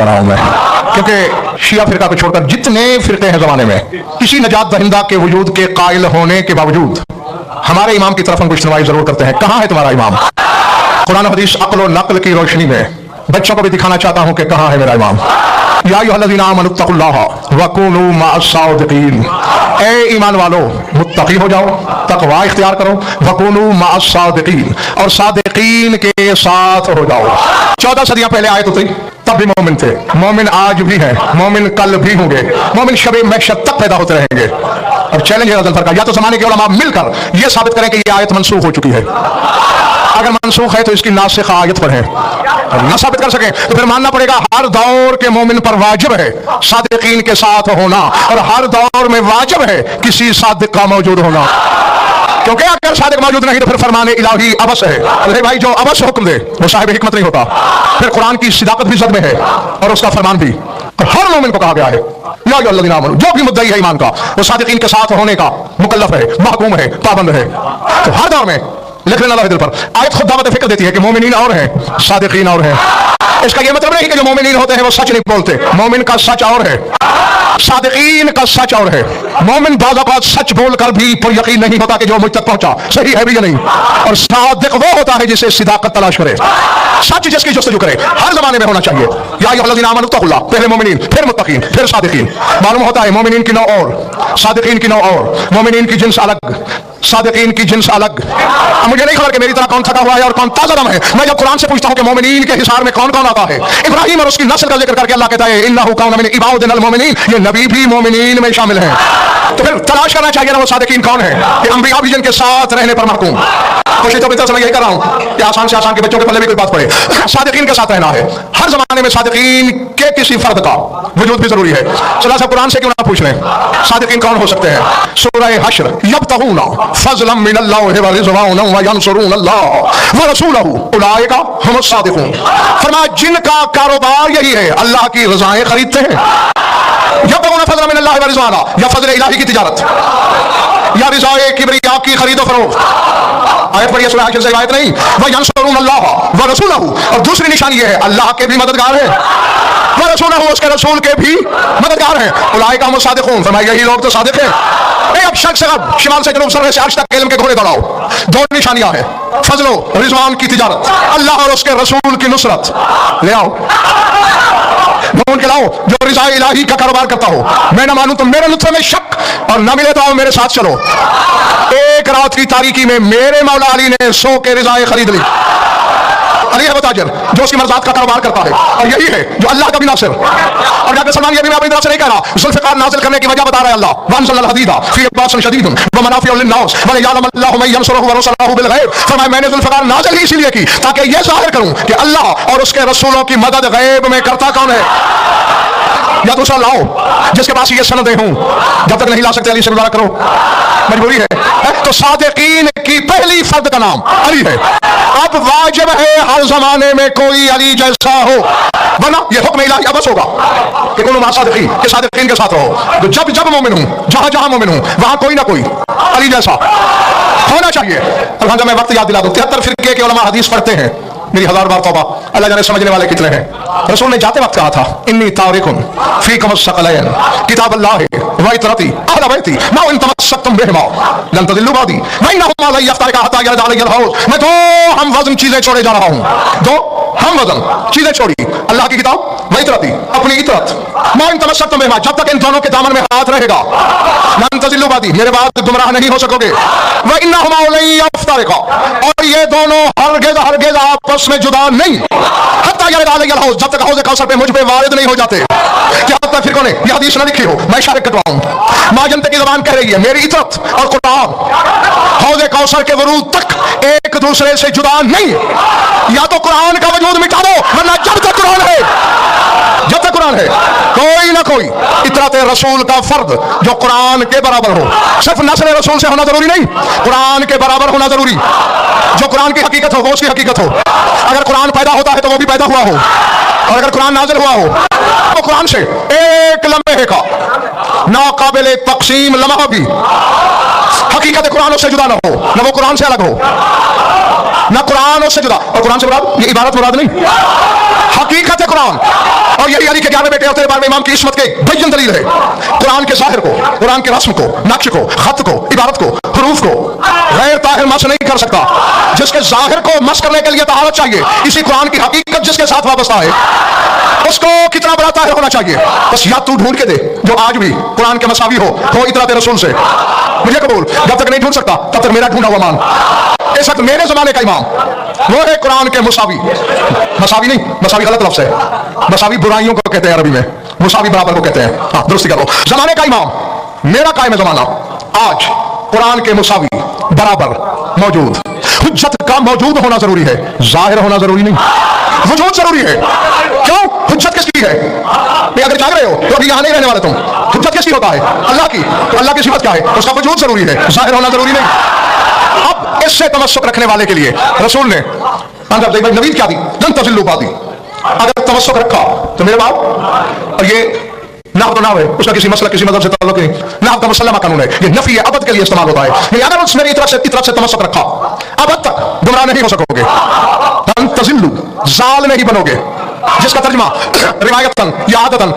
रहा हूं मैं, क्योंकि शिया फिरका को छोड़कर जितने फिरके हैं जमाने में, किसी नजात दहिंदा के वजूद के कायल होने के बावजूद हमारे इमाम की तरफ हम कुछ सुनवाई जरूर करते हैं। कहां है तुम्हारा इमाम? कुरान हदीस अक्ल और नक्ल की रोशनी में बच्चों को भी दिखाना चाहता हूं कि कहां है मेरा इमाम। या अय्युहल्लज़ीना आमनुत्तक़ुल्लाह वकूनू मअस-सादिक़ीन, ए ईमान वालो मुत्तकी हो जाओ, तकवा इख्तियार करो, वकूनू मअस-सादिक़ीन, और सादिक़ीन के साथ हो जाओ। 14 सदियां पहले आए तो थे, तब भी मोमिन थे, मोमिन आज भी हैं, मोमिन कल भी होंगे, मोमिन शबे महशर तक पैदा होते रहेंगे। अब चैलेंज है अज़ल का, या तो ज़माने के उलमा मिलकर यह साबित करें कि यह आयत मनसूख हो चुकी है। अगर मनसूख है तो इसकी नासिख आयत पर है, न साबित कर सके तो फिर मानना पड़ेगा हर दौर के मोमिन पर वाजिब है सादिकीन के साथ होना, और हर दौर में वाजिब है किसी सादिक का मौजूद होना, क्योंकि अगर सादिक मौजूद नहीं तो फिर फरमाने इलाही अबस है। अरे भाई, जो अबस हुक्म दे वो साहिब हिकमत नहीं होता। फिर कुरान की सिदाकत भी जद में है और उसका फरमान भी, और हर मोमिन को कहा गया है या अय्युहल्लज़ीना आमनू, जो भी मुद्दई है ईमान का वो सादिकीन के साथ होने का मुकल्लफ है, महकूम है, पाबंद है। तो हर दौर में लिख लेना दिल पर, आयत खुद दावत फिक्र देती है कि मोमिनीन और हैं, सादिकीन और हैं। इसका यह मतलब नहीं कि जो मोमिनीन होते हैं वो सच नहीं बोलते, मोमिन का सच और है, सादिकीन का सच और है। मोमिन बाज़ औक़ात सच बोलकर भी पर यकीन नहीं होता कि जो मुझ तक पहुंचा सही है भी या नहीं, और सादिक वो होता है जिसे सिदाकत तलाश करे, सच जिसकी जस्तजू करे। हर जमाने में होना चाहिए। या अय्युहल्लज़ीना आमनू इत्तक़ुल्लाह, पहले मोमिनीन, फिर मुत्तकीन, फिर सादिकीन। मालूम होता है मोमिनीन की नौ और, सादिकीन की नौ और, मोमिनीन की जिन्स अलग, सादिकीन की जिन्स अलग। मुझे नहीं खबर कि मेरी तरह कौन थका हुआ है और कौन ताज़ा दम है। मैं जब कुरान से पूछता हूं कि मोमिनीन के हिसार में कौन कौन आता है, इब्राहीम और उसकी नस्ल का जिक्र करके अल्लाह कहता है इन्नहु काना मिन इबादिनल मोमिनीन, ये नबी भी मोमिनीन में शामिल हैं। तो फिर तलाश करना चाहिए ना वो सादिकीन कौन है, कि अंबिया भी जिनके साथ रहने पर महकूम। कोशिश तो बेहतर समय यही कर रहा हूं कि आसान से आसान के बच्चों के पल्ले भी कोई बात पड़े। सादिकीन के साथ रहना है, हर जमाने में सादिकीन के किसी फर्द का वजूद भी जरूरी है। चला सा कुरान से क्यों ना पूछ लें सादिकीन कौन हो सकते हैं। सूरह हश्र, यब्तगूना फज़लन मिनल्लाहि व रिज़वाना व यंसुरूनल्लाह व रसूलहु उलाइका हुमुस सादिकून। फरमाया जिनका कारोबार यही है, अल्लाह की रज़ाएं खरीदते हैं। यब्तगूना फज़लन मिनल्लाहि व रिज़वाना, या फज़ल इलाही की तिजारत, या रिज़ाए किबरिया की खरीदो फरोख्त। आयत पढ़िए सूरह हश्र से, आयत नहीं, व यंसुरूनल्लाह व रसूलहु, और दूसरी निशानी ये है अल्लाह के भी मददगार है, व रसूलहु, उसके रसूल के भी मददगार हैं। उलाइका हुमुस सादिकून, फरमाया यही लोग तो सादिक हैं। अब शर्क से अब शिमाल से जनूब, सर से अर्श तक इल्म के घोड़े दौड़ाओ। दो निशानियां हैं, फजलो रिजवान की तिजारत, अल्लाह और उसके रसूल की नुसरत। ले आओ, ढूंढ के लाओ जो रिज़ा इलाही का कारोबार करता हो। मैं ना मानूं तो मेरे लुत्फ़े में शक, और ना मिले तो आओ मेरे साथ चलो। एक रात की तारीकी में मेरे मौला अली ने 100 के रिज़ाएं खरीद ली। अली है वो ताजर जो उसकी मर्ज़ात का कारोबार करता है, और यही है जो अल्लाह का भी नासिर। और डॉक्टर सलमान ये भी मैं अपनी तरफ से नहीं कह रहा, ज़ुल्फ़िकार नाज़िल करने की वजह बता रहा है अल्लाह, वअंज़लल हदीदा फ़ीही बाअसन शदीदुन व मनाफ़िअु लिन्नास व लियअलमल्लाहु मन यंसुरुहु व रुसुलहु बिल गैब। फरमाया मैंने ज़ुल्फ़िकार नाज़िल ही इसीलिए की ताकि ये ज़ाहिर करूं कि अल्लाह और उसके रसूलों की मदद गैब में करता कौन है। या दूसरा लाओ जिसके पास ये सनदें हों, जब तक नहीं ला सकते अली से गुजारा करो, मजबूरी है। तो सादिकीन की पहली फर्द का नाम अली है। अब वाजिब है हर जमाने में कोई अली जैसा हो, वरना ये हुक्म इलाही अबस होगा कि कुल्लु मा सादिकीन, के सादिकीन के साथ रहो। तो जब जब मोमिन हूं, जहां जहां मोमिन हूं, वहां कोई ना कोई अली जैसा होना चाहिए। अलहमद मैं वक्त याद दिला दूं, 73 फिरके के उलमा हदीस पढ़ते हैं, मेरी 1000 बार तौबा, अल्लाह जाने समझने वाले कितने हैं। रसूल ने जाते वक्त कहा था इन्नी तारिकुन फीकुम अस्सक़लैन किताबल्लाहि व इतरती अहल बैती मा इन तमस्सकतुम बिहिमा लन तदिल्लु बादी व इन्नहुमा ला यफ्तरिका हत्ता यरद अलैहिल हौज़। मैं दो हम वज़न चीजें छोड़े जा रहा हूं, दो हम वज़न चीजें छोड़ी, अल्लाह की किताब व इतरती, अपनी इतरत, मा इन तमस्सकतुम बिहिमा, जब तक इन दोनों के दामन में हाथ रहेगा, लन तदिल्लु बादी, मेरे बाद गुमराह नहीं हो सकोगे, व इन्नहुमा ला यफ्तरिका, और ये दोनों हरगिज़ हरगिज़ आपस में जुदा नहीं, हत्ता यरद अलैहिल हौज़, जब तक हौज़ कौसर पे मुझ पे वारिद नहीं हो जाते। क्या तक फिर कौन है, ये हदीस ना लिखी हो, मैं इशारे कटवाऊं। मां जनते की ज़बान कह रही है मेरी इतरत और कुरान हौज़ कौसर के वरूद तक एक दूसरे से जुदा नहीं। या तो कुरान का वजूद मिटा दो, वरना जब तक कुरान है, जब तक कुरान है कोई ना कोई इतरत रसूल का फर्द जो कुरान के बराबर हो। सिर्फ नस्ल रसूल से होना जरूरी नहीं, कुरान के बराबर होना जरूरी। जो कुरान की हकीकत हो वो उसकी हकीकत हो। अगर कुरान पैदा होता है तो वो भी पैदा हुआ हो, और अगर कुरान नाज़िल हुआ हो तो कुरान से एक लम्हे का नाकाबिले तक़सीम लम्हा भी हकीकत कुरान उससे जुदा ना हो, ना वो कुरान से अलग हो, ना कुरान उससे जुदा। और कुरान से मुराद ये इबारत मुराद नहीं, हकीकत है कुरान। और यही अली के 11 बेटे और तेरे बारे में इमाम की इस्मत के बैन दलील है। कुरान के ज़ाहिर को, कुरान के रस्म को, नक्श को, खत को, इबारत को, हरूफ को गैर ताहिर मस नहीं कर सकता। जिसके ज़ाहिर को मस करने के लिए तहारत चाहिए, इसी कुरान की हकीकत जिसके साथ वाबस्ता है उसको कितना बड़ा ताहिर होना चाहिए। बस या तू ढूंढ के दे जो आज भी कुरान के मसावी हो इतरात रसूल से। मुझे कबूल, जब तक नहीं ढूंढ सकता तब तक मेरा ढूंढा हुआ मान। इस वक्त मेरे जमाने का इमाम वो है कुरान के मुसावी। मसावी नहीं, मसावी गलत लफ्ज़ है, मसावी बुराइयों को कहते हैं अरबी में, मुसावी बराबर को कहते हैं। हाँ दुरुस्ती करो। जमाने का इमाम मेरा कायम जमाना आज कुरान के मुसावी बराबर मौजूद। हुज्जत का मौजूद होना जरूरी है, जाहिर होना जरूरी नहीं, वजूद जरूरी है। क्यों? हुज्जत किसकी है? नहीं, अगर जाग रहे हो तो अभी यहां नहीं रहने वाले तुम। हुज्जत किसकी होता है? अल्लाह की। तो अल्लाह की सिफत क्या है? उसका वजूद जरूरी है, जाहिर होना जरूरी नहीं। अब इससे तमस्सुक रखने वाले के लिए रसूल ने भाई नवीद क्या दी? लन तज़िल्लू बादी। अगर तमस्सुक रखा तो मेरे बाप, और ये नाव तो नाव है, उसका किसी मसला किसी मजहब से ताल्लुक नहीं, नाव का मुसल्लमा कानून है, ये नफी है, अबद के लिए इस्तेमाल होता है। नहीं, अगर उस मेरी तरफ से तमस्सुक रखा अबद तक गुमराह नहीं हो सकोगे। लन तज़िल्लू, जाल नहीं बनोगे, जिसका तर्जुमा रिवायतन या आदतन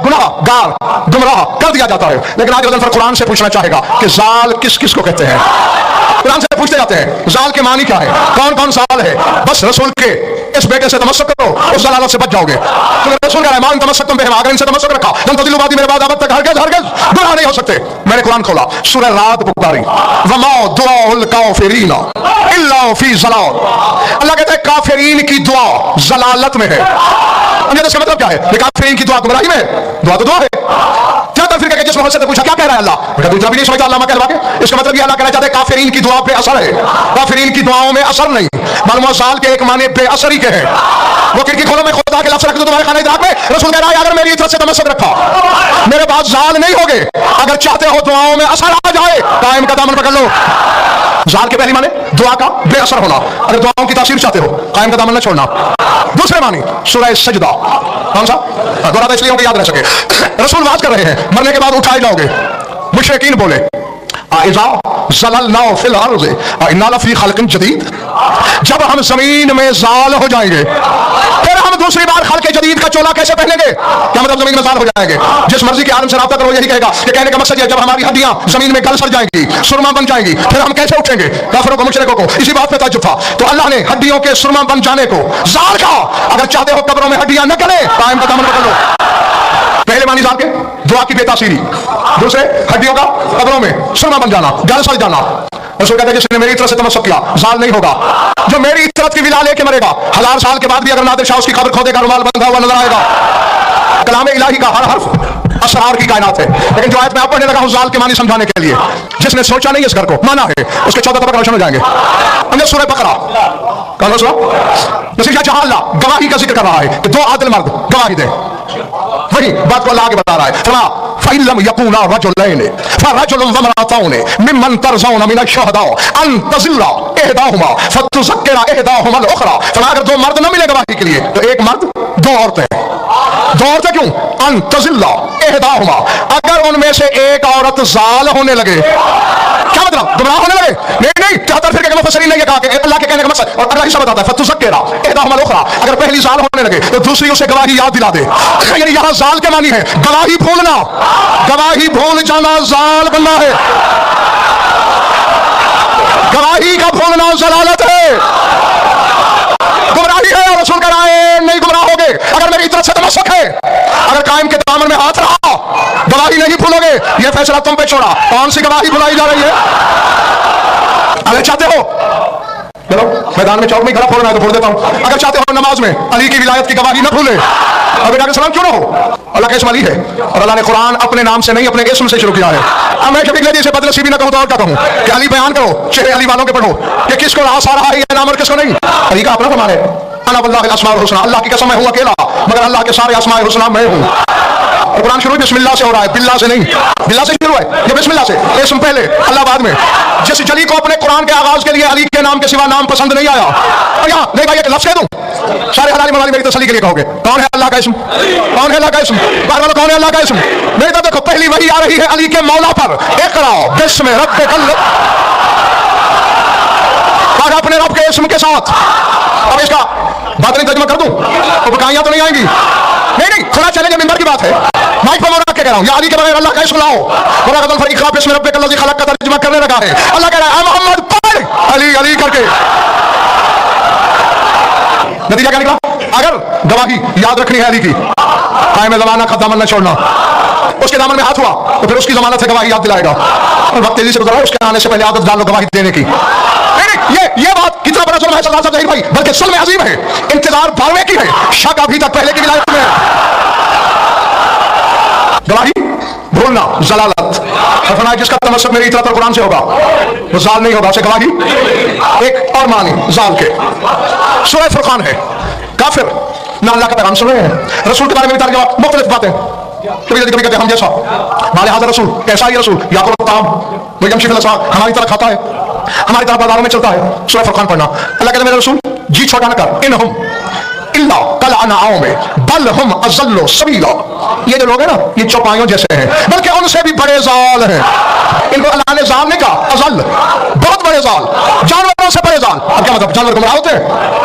गुनाह गार गुमराह कर दिया जाता है। लेकिन आज वजन कुरान से पूछना चाहेगा कि जाल किस किस को कहते हैं। कुरान से पूछते जाते हैं जाल के मानी क्या है, कौन कौन जाल है। बस रसूल के इस बेटे से तमस्सुक करो, उस जलालत से बच जाओगे। तो रसूल का रहमान तमस्सुक तुम अगर इनसे तमस्सुक रखा लन तज़िल्लू बादी, मेरे बाद अब तक हरगिज़ गुनाह नहीं हो सकते। मैंने कुरान खोला, सूरह रात पुकारी, वमा दुआउल काफिरीन इल्ला फी ज़लाल। अल्लाह कहते हैं काफिरीन की दुआ जलालत में है। इसका मतलब क्या है? काफिरीन की दुआ गुमराही में है। दुआ तो दुआ है। क्या तफसीर करके जिस मोहब्बत से पूछा क्या कह रहा है अल्लाह, बेटा दूसरा भी नहीं समझता अल्लाह कहलवा के। इसका मतलब ये अल्लाह कहना चाहते हैं काफिरीन की दुआ पे असर है, काफिरीन की दुआओं में असर नहीं। मालूम साल के एक माने बेअसरी के हैं। वो खिड़की खोलो में खुदा के लफ्ज़ रख दो तुम्हारे खाने इदराक में। रसूल कह रहा है अगर मेरी तरफ से तमस्सुक रखा मेरे पास जाल नहीं होगे। अगर चाहते हो दुआओं में असर आ जाए, कायम का दामन पकड़ लो। जाल के पहली माने दुआ का बेअसर होना। अगर दुआओं की तासीर चाहते हो, कायम का दामन न छोड़ना। दूसरे मानी सूरह सजदा, कौन सा दोहराता इसलिए हो कि याद रह सके। रसूल बात कर रहे हैं मरने के बाद उठाए जाओगे। मुशरिकीन बोले जब हम जमीन में जाल हो जाएंगे फिर हम दूसरी बार खल्क़ जदीद का चोला कैसे पहनेंगे? क्या मतलब जमीन में जाल हो जाएंगे? जिस मर्जी के आलम से राब्ता करो यही कहेगा कि कहने का मकसद है जब हमारी हड्डियां जमीन में गल सड़ जाएंगी, सुरमा बन जाएंगी, फिर हम कैसे उठेंगे? काफिरों को मुशरिकों को इसी बात पे ताज्जुब था। तो अल्लाह ने हड्डियों के सुरमा बन जाने को जाल कहा। अगर चाहते हो कब्रों में हड्डियां न गले, कायम का दामन पकड़ लो। पहले मानी जाल के दुआ की बेतासीरी, दूसरे हड्डियों का कब्रों में सुरमा बन जाना, गल सड़ जाना। रसूल कहते हैं जिसने मेरी तरफ से तमस्सुक किया जाल नहीं होगा। जो मेरी तरफ की विला लेके मरेगा 1000 साल के बाद भी अगर नादिर शाह उसकी कब्र खोदेगा रुमाल बंधा हुआ नजर आएगा। कलाम इलाही का हर हर्फ असरार की कायनात है। लेकिन जो आयत मैं आप पढ़ने लगा हूं जाल के मानी समझाने के लिए, जिसने सोचा नहीं इस घर को माना है उसके 14 तबक रोशन हो जाएंगे। हमने सूरह बकरा कौन सा नसीहा जहां अल्लाह गवाही का जिक्र कर रहा है कि 2 आदिल मर्द गवाही दे, वही बात को अल्लाह आगे बता रहा है। फला फइल्लम यकूना रजुलैन फरजुलुन वमरातौन मिम्मन तरज़ौन मिन अश-शुहदा अन तज़िल्ला इहदाहुमा फतुज़क्किरा इहदाहुमा अल-उखरा। फला अगर 2 मर्द न मिले गवाही के लिए तो एक मर्द 2 औरतें। 2 औरतें क्यों? अन तज़िल्ला इहदाहुमा, अगर उनमें से एक औरत जाल होने लगे, क्या मतलब गुमराह होने लगे? नहीं 73 फिरके के मुफस्सिरीन ने ये कहा कि अल्लाह के कहने का मकसद, और अल्लाह ही सब बताता है फतुज़क्किरा इहदाहुमा अल-उखरा, अगर पहली जाल होने लगे तो दूसरी उसे गवाही याद दिला दे। यानी यहां जाल के मानी है गवाही भूलना, गवाही भूल जाना जाल बनना है। गवाही का भूलना जलालत है, गुमराही है। और रसूल कह रहा है नहीं गुमराह होगे अगर मेरी तरफ से तमस्सुक है। अगर कायम के दामन में हाथ रहा गवाही नहीं भूलोगे। यह फैसला तुम पे छोड़ा। कौन सी गवाही भुलाई जा रही है? अगर चाहते हो चलो मैदान में चौक में खड़ा फोड़ना है तो फोड़ देता हूं। अगर चाहते हो नमाज में अली की विलायत की गवाही न भूले, और बेटा के सलाम क्यों ना हो? अल्लाह का इस्म अली है और अल्लाह ने कुरान अपने नाम से नहीं अपने इस्म से शुरू किया है। अब मैं कभी लगी से बदनसीबी न कहूं तो और क्या कहूं कि अली बयान करो, चेहरे अली वालों के पढ़ो कि किसको रास आ रहा है ये नाम और किसको नहीं। अली का अपना फरमान है अना वल्लाहिल अस्माउल हुस्ना, अल्लाह की कसम मैं हूं अकेला मगर अल्लाह के सारे अस्माए हुस्ना मैं हूं। और कुरान शुरू बिस्मिल्लाह से हो रहा है, बिल्लाह से नहीं। बिल्लाह से शुरू है, ये बिस्मिल्लाह से, इसम पहले अल्लाह बाद में। जिस जली को अपने कुरान के आगाज के लिए अली के नाम के सिवा नाम पसंद नहीं आया, और यहाँ नहीं भाई एक लफ्ज़ कह दूं, सारे हलाली मवाली मेरी तसल्ली के लिए कहोगे कौन है अल्लाह का इसम, कौन है अल्लाह का इसम, बार बार कौन है अल्लाह का इसम। नहीं तो देखो पहली वही आ रही है अली के मौला पर, इक़रा बिस्मि रब्बिकल, अपने रब के इसम के साथ। अब इसका बात नहीं तर्जुमा कर दूं तो बकाइयां तो नहीं आएंगी। नहीं खुला चैलेंज मिंबर की बात है, माइक पर मैं रख के कह रहा हूं, या अली के बगैर अल्लाह का इसम लाओ। बोला कदम फरीक़ा बिस्मि रब्बिकल लज़ी खलक़ का तर्जुमा करने लगा है, अल्लाह कह रहा है मोहम्मद पढ़ अली अली करके। नतीजा क्या निकला? अगर गवाही याद रखनी है अली की, कायम ज़माना का दामन न छोड़ना, उसके दामन में हाथ हुआ तो फिर उसकी जमानत से गवाही याद दिलाएगा। और वक्त तेजी से गुजरा, उसके आने से पहले आदत डाल लो गवाही देने की। ये बात कितना बड़ा जुल्म है सरदार साहब ज़हीर भाई, बल्कि जुल्म अजीम है, इंतजार भागने की है, शक अभी तक पहले की विलायत में है। गवाही भूलना जलालत, फरमाया जिसका तमस्सुक मेरी इतरात और कुरान से होगा वो जाल नहीं होगा, उसे गवाही एक और मानी जाल के। सूरह फुरकान है, काफिर ना अल्लाह का पैगाम सुन रहे हैं, रसूल के बारे में भी मुख्तलिफ बातें, कभी कभी कहते हम जैसा माले हाज़िर रसूल, कैसा ये रसूल, या तो ताम वो यमशी फिल असवाक़, हमारी तरह खाता है, हमारी तरह बाजारों में चलता है। सूरह फुरकान पढ़ना, अल्लाह कहते मेरे रसूल जी छोटा न कर, इनहुम इल्ला कल अनआम बल हम अज़ल्लु सबीला, ये जो लोग हैं ना ये चौपाइयों जैसे हैं, बल्कि उनसे भी बड़े जाल हैं। इनको अल्लाह ने जाल नहीं कहा, अज़ल बहुत बड़े जाल, जानवरों से बड़े जाल। अब क्या मतलब, जानवर गुमराह होते हैं,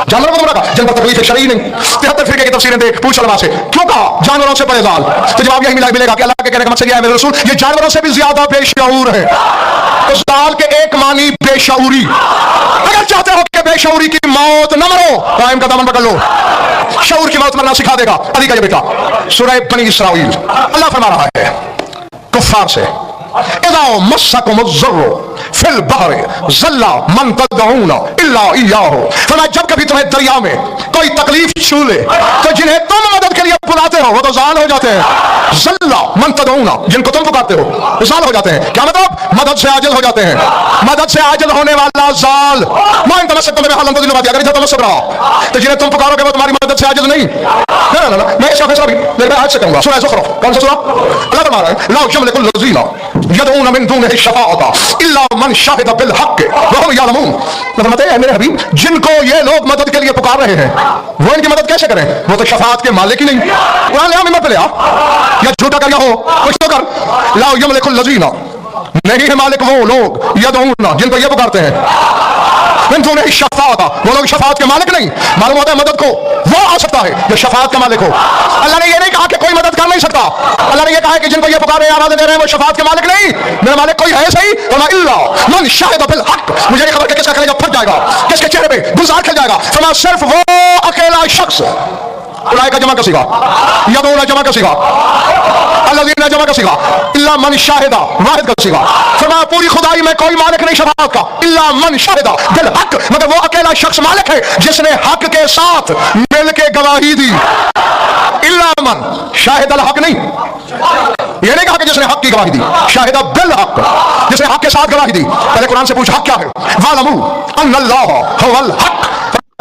जानवरों को गुमराह कहा, जिन पर तकलीफ शरई नहीं। 73 फिरके की तफसीरें देख, पूछ उलमा से क्यों कहा जानवरों से बड़े जाल, तो जवाब यही मिलेगा कि अल्लाह के कहने का मकसद यह है मेरे रसूल ये जानवरों से भी ज्यादा बेशऊर है। तो जाल के एक मानी बेशऊरी, अगर चाहते हो कि बेशऊरी की मौत न मरो, कायम का दामन पकड़ लो, शऊर की मौत मरना सिखा देगा अली का ये बेटा। सूरह बनी इसराइल अल्लाह फरमा रहा है कुफ्फार से, इज़ा मस्सकुमुज़-ज़ुर्रु फिल बहरि ज़ल्ला मन तदऊना इल्ला इय्याहु, फरमाया जब कभी तुम्हें दरिया में कोई तकलीफ छू ले तो जिन्हें तुम मदद के लिए बुलाते हो वो तो जाल हो जाते हैं। ज़ल्ला मन तदऊना, जिनको तुम पुकारते हो वो जाल हो जाते हैं। क्या मतलब, मदद से आजिज़ हो जाते हैं। मदद से आजिज़ होने वाला जाल, मान तमस्सक में हालत दिलवाती, अगर इधर तमस्सक रहा तो जिन्हें तुम पुकारोगे वो तुम्हारी मदद से आजिज़ नहीं। ना मैं इसका फैसला भी मेरे आज से कहूंगा। सूरह ज़ुखरुफ, कौन सा सूरा? अल्लाह फरमा रहा है ला यमलिकुल लज़ीना यदऊना मिन दूनिहि शफ़ाअता इल्ला मन शाहिदा बिल हक़्क़ व हुम यअलमून। मतलब है मेरे हबीब, जिनको ये लोग मदद के लिए पुकार रहे हैं वो इनकी मदद कैसे करें, वो तो शफाअत के मालिक ही नहीं। कुरान ले आ, मिंबर पे ले आ, या झूठा कर या हो कुछ तो कर। ला यमलिकुल लज़ीना, नहीं है मालिक वो लोग, यदऊना जिनको ये पुकारते हैं, मिन दूनिहि शफ़ाअता, वो लोग शफाअत के मालिक नहीं। मालूम होता है मदद को वो आ सकता है जो शफाअत का मालिक हो। अल्लाह ने ये नहीं कहा कि कोई मदद कर नहीं सकता, अल्लाह ने ये कहा कि जिनको ये पुकार रहे हैं आवाज़ें दे रहे हैं वो शफाअत के मालिक नहीं। मेरा मालिक कोई है सही, फरमा इल्ला मन शाहिदा बिल हक़्क़, मुझे नहीं खबर कि किसका कलेजा फट जाएगा, किसके चेहरे पे गुजार खिल जाएगा। फरमा सिर्फ वो अकेला शख्स, उलाए का जमा कसीगा, यदूना जमा कसीगा, अल्लज़ीना जमा कसीगा, इल्ला मन शाहिदा वाहिद कसीगा। फरमा पूरी खुदाई में कोई मालिक नहीं शफाअत का, इल्ला मन शाहिदा बिल हक़्क़, मगर वो अकेला शख्स मालिक है जिसने हक के साथ मिल के गवाही दी। इल्ला मन शाहिद अल हक़ नहीं, ये नहीं कहा कि जिसने हक की गवाही दी, शाहिदा बिल हक़्क़, जिसने हक के साथ गवाही दी। पहले कुरान से पूछ हक क्या है, वालमू अन्नल्लाह हुवल हक़,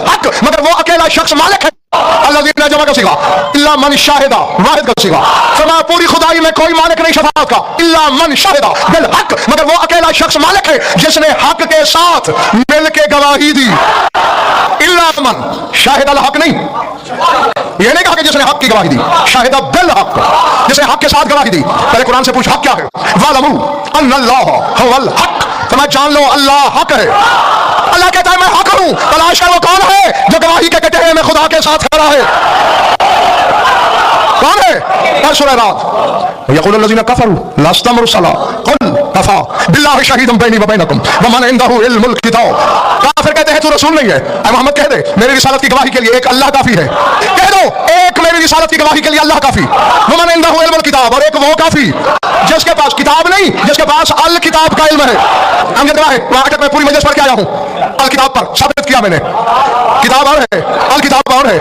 हक मगर वो अकेला शख्स मालिक है। अल्लज़ीना जमा का सिगा, इल्ला मन शाहिदा वाहिद का सिगा। फरमा पूरी खुदाई में कोई मालिक नहीं शफाअत का, इल्ला मन शाहिदा बिल हक़्क़, मगर वो अकेला शख्स मालिक है जिसने हक के साथ मिल के गवाही दी। इल्ला मन शाहिद अल हक़ नहीं, ये नहीं कहा कि जिसने हक की गवाही दी, शाहिदा बिल हक़्क़, जिसने हक के साथ गवाही दी। पहले कुरान से पूछ हक क्या है, वालमू अन्नल्लाह हुवल हक़, तो मैं जान लो अल्लाह हक है। अल्लाह कहता है मैं हक हूं, तलाश कर वो कौन है जो गवाही के कटहरे में खुदा के साथ खड़ा है, कौन है? सूरह रात, यक़ूलु लज़ीना कफ़रू लस्ता मुरसला क़ुल कफ़ा बिल्लाहि शहीदन बैनी व बैनकुम व मन इंदहु इल्मुल किताब। काफिर कहते हैं तू रसूल नहीं है, ऐ मोहम्मद कह दे मेरी रिसालत की गवाही के लिए एक अल्लाह काफी है। कह दो एक मेरी रिसालत की गवाही के लिए अल्लाह काफी, व मन इंदहु इल्मुल किताब, और एक वो काफी जिसके पास किताब नहीं, जिसके पास अल किताब का इल्म है। हम कहते हैं वहां तक मैं पूरी मजलिस पढ़ के आया हूं, अल किताब पर साबित किया मैंने, किताब और है अल किताब और है।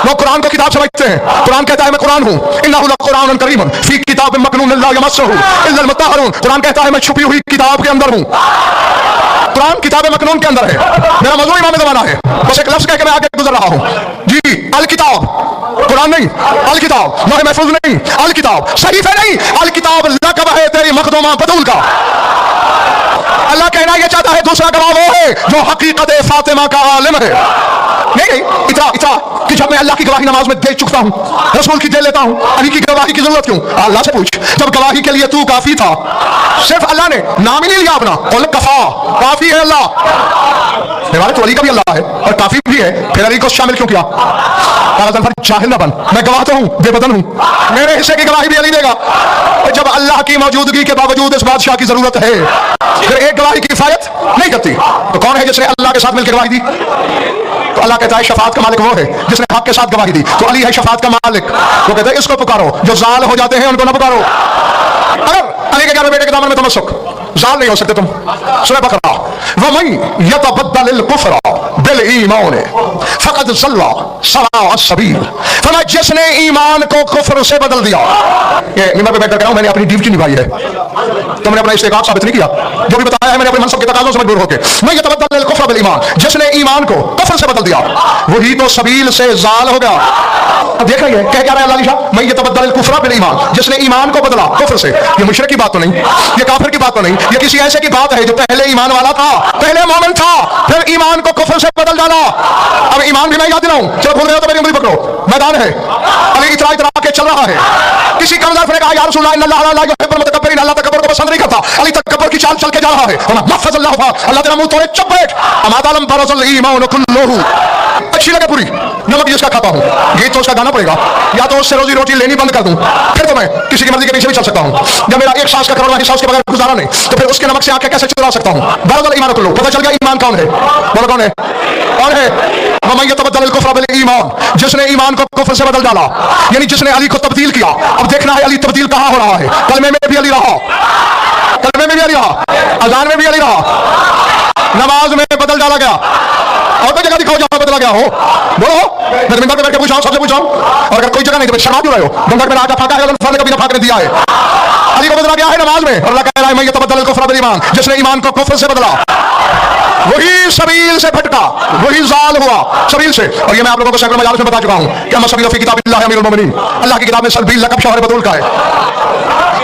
वो कुरान को किताब समझते हैं, कुरान कहता है मैं कुरान हूं, इन्नहु लकुरानुन करीमुन फी किताबिन मकनून ला यमस्सुहु इल्लल मुत्तहरून, कुरान कहता है मैं छुपी हुई किताब के अंदर हूं। कुरान किताब मकनून के अंदर है। मेरा मौजूद इमाम ज़माना है, बस एक लफ्ज़ कह के मैं आगे गुजर रहा हूँ जी। अल किताब, कुरान नहीं, अल किताब, लौह महफूज नहीं, अल किताब, सहीफे नहीं, अल किताब लक़ब है तेरी मखदूमा बतूल का। अल्लाह कहना यह चाहता है, दूसरा गवाह वो है जो हकीकत फातिमा का आलिम है। नहीं इतना कि जब मैं अल्लाह की गवाही नमाज में दे चुकता हूं, रसूल की दे लेता हूं, अली की गवाही की जरूरत क्यों? अल्लाह से पूछ, जब गवाही के लिए तू काफी था। सिर्फ अल्लाह ने नाम ही नहीं लिया अपना, कुल कफा, काफी है अल्लाह। हमारे तो अली का भी अल्लाह है और काफी भी है, फिर अली को शामिल क्यों किया? जाहिल ना बन, मैं गवाह तो हूं, बेबदन हूं, मेरे हिस्से की गवाही भी अली देगा। जब अल्लाह की मौजूदगी के बावजूद इस बादशाह की जरूरत है, फिर एक गवाही की किफायत नहीं करती तो कौन है जिसने अल्लाह के साथ मिलकर गवाही दी? तो अल्लाह कहता है शफाअत का मालिक वो है जिसने हक के साथ गवाही दी, तो अली है शफाअत का मालिक। वो कहते हैं इसको पुकारो, जो जाल हो जाते हैं उनको ना पुकारो। अगर अली के 11 बेटे के दामन में तमस्सुक, जाल नहीं हो सकते तुम। सूरह बकरा, वमन यतबद्दलिल कुफ्र बिल ईमान फकद ज़ल्ला सवाअ अस्सबील। फरमाया जिसने ईमान को कुफ्र से बदल दिया। ये मिंबर पे बैठकर कह रहा हूं, मैंने अपनी ड्यूटी निभाई है, तुमने अपना इस्तेकाब साबित नहीं किया। जो भी बताया है मैंने अपने मनसब के तकाज़ों से मजबूर होकर। मैं यतबद्दलिल कुफ्र बिल ईमान, जिसने ईमान को कुफ्र से बदल दिया वही तो सबील से जाल हो गया। अब देख रही है कह क्या रहा है अल्लाह शाह, मैं यतबद्दलिल कुफ्र बिल ईमान, जिसने ईमान को बदला कुफ्र से। ये मुशरिक की बात तो नहीं, ये काफिर की बात तो नहीं, ये किसी ऐसे की बात है जो पहले ईमान वाला था, पहले मोमिन था, फिर ईमान को कुफ्र से बदल डाला। अब ईमान भी मैं याद दिलाऊं, चलो भूल गए तो मेरी उंगली पकड़ो, मैदान है, अली इतरा के चल रहा है। किसी कमजोर ने कहा या रसूल अल्लाह ला युहिब्बुल मुतकब्बिरीन, अल्लाह तकब्बुर को पसंद नहीं करता। अली तकब्बुर की चाल चल के जा रहा है, अल्लाह तेरा मुंह तोड़े, चुप बैठ। अमादालम बरसल ईमान कुल्लुहु, अच्छी लगे पूरी, नमक जिसका खाता हूं, गीत तो उसका गाना पड़ेगा, या तो उससे रोजी रोटी लेनी बंद कर दूं, फिर तो मैं किसी की मर्जी के पीछे भी चल सकता हूं। जब मेरा एक सांस का करोड़वां हिस्सा उसके बगैर गुजारा नहीं, तो फिर उसके नमक से आंखें कैसे चुरा सकता हूं? बरसल ईमान कुल्लुहु, पता चल गया ईमान कौन है? बोलो कौन है? कौन है? वमन यतबद्दलिल कुफ्र बिल ईमान, जिसने ईमान को कुफ्र से बदल डाला, यानी जिसने अली को तब्दील किया। अब देखना है अली तब्दील कहां हो रहा है। कलमे में भी अली रहा, कलमे में भी अली रहा, अजान में भी अली रहा, नमाज में बदल डाला गया। और कोई जगह दिखाओ जहां बदला गया हो, बोलो। मैं मिंबर पे बैठ के पूछा हूं, सबसे पूछा हूं, और अगर कोई जगह नहीं तो शर्मा क्यों रहे हो? गंगा में आटा फाका है, फल कभी ना फाकने दिया है। अली को बदला गया है नमाज में, और अल्लाह कह रहा है मैं यतबद्दलिल कुफ्र बिल ईमान, जिसने ईमान को कुफ्र से बदला वही सबील से भटका, वही जाल हुआ सबील से। और ये मैं आप लोगों को सैकड़ों मजालिस में बता चुका हूं कि हम सबील फी किताबिल्लाह अमीरुल मोमिनीन, अल्लाह की किताब में सबील लक़ब शौहर बतूल का है।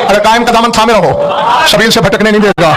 अगर कायम का दामन थामे रहो, सबील से भटकने नहीं देगा।